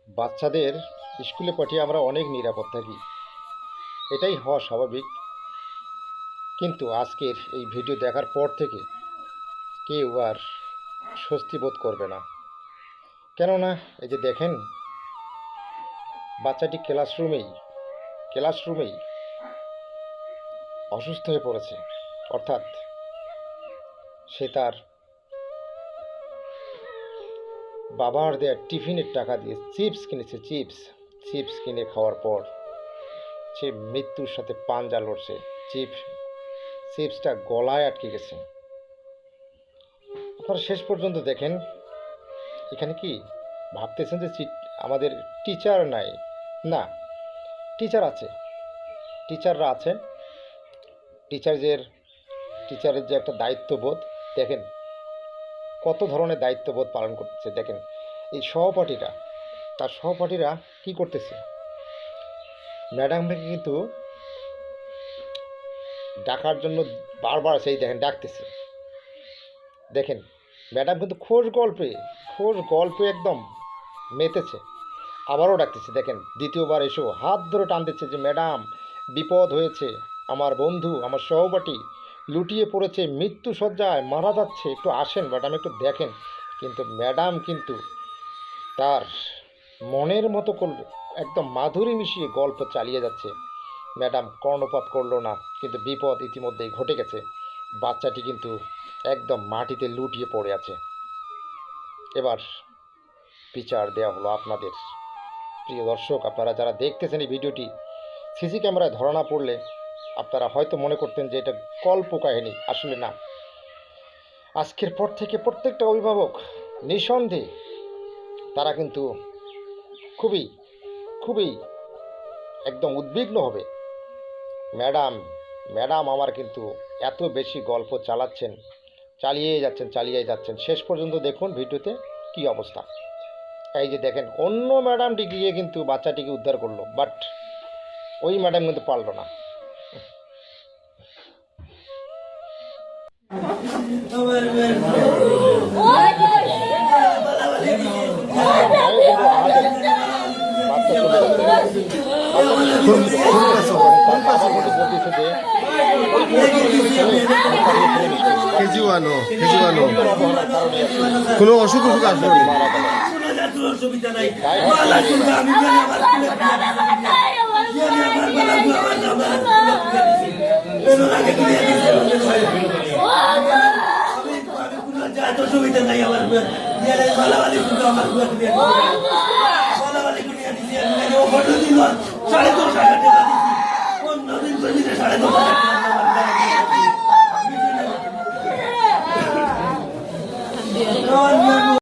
বাচ্চাদের স্কুলে পাঠিয়ে আমরা অনেক নিরাপদ থাকি, এটাই হওয়া স্বাভাবিক। কিন্তু আজকের এই ভিডিও দেখার পর থেকে কেউ আর স্বস্তি বোধ করবে না। কেননা এই যে দেখেন, বাচ্চাটি ক্লাসরুমেই অসুস্থ হয়ে পড়েছে। অর্থাৎ সে তার বাবার দেয়া টিফিনের টাকা দিয়ে চিপস কিনেছে। চিপস কিনে খাওয়ার পর সে মৃত্যুর সাথে পাঞ্জা লড়ছে। চিপসটা গলায় আটকে গেছে। আপনারা শেষ পর্যন্ত দেখেন, এখানে কি ভাবতেছেন যে আমাদের টিচার নাই? না, টিচার আছে, টিচাররা আছে। টিচারের যে একটা দায়িত্ববোধ, দেখেন কত ধরনের দায়িত্ববোধ পালন করতেছে। দেখেন এই তার সহপাঠীরা কি করতেছে, ম্যাডামকে কিন্তু ডাকার জন্য বারবার সেই দেখেন ডাকতেছে। দেখেন ম্যাডাম কিন্তু খোঁজ গল্পে একদম মেতেছে। আবারও ডাকতেছে। দেখেন দ্বিতীয়বার এসেও হাত ধরে টানতেছে যে ম্যাডাম বিপদ হয়েছে, আমার বন্ধু আমার সহপাঠী লুটিয়ে পড়েছে, মৃত্যু শয্যায় মারা যাচ্ছে, একটু আসেন ম্যাডাম, একটু দেখেন। কিন্তু ম্যাডাম কিন্তু তার মনের মতো করলে একদম মাধুরী মিশিয়ে গল্প চালিয়ে যাচ্ছে। ম্যাডাম কর্ণপাত করলো না। কিন্তু বিপদ ইতিমধ্যেই ঘটে গেছে। বাচ্চাটি কিন্তু একদম মাটিতে লুটিয়ে পড়ে আছে। এবার বিচার দেওয়া হলো আপনাদের। প্রিয় দর্শক, আপনারা যারা দেখতেছেন এই ভিডিওটি, সিসি ক্যামেরায় ধরা না পড়লে আপনারা হয়তো মনে করতেন যে এটা গল্প কাহিনী। আসলে না, আজকের পর থেকে প্রত্যেকটা অভিভাবক নিঃসন্দেহে তারা কিন্তু খুবই খুবই একদম উদ্বিগ্ন হবে। ম্যাডাম আমার কিন্তু এত বেশি গল্প চালিয়ে যাচ্ছেন। শেষ পর্যন্ত দেখুন ভিডিওতে কি অবস্থা। এই যে দেখেন, অন্য ম্যাডামটি গিয়ে কিন্তু বাচ্চাটিকে উদ্ধার করলো, বাট ওই ম্যাডাম কিন্তু পারলো না। কেজিওয়ানো কোনো অসুখ আসবে না। সুবিধা নাই আমার সাড়ে 10 টাকা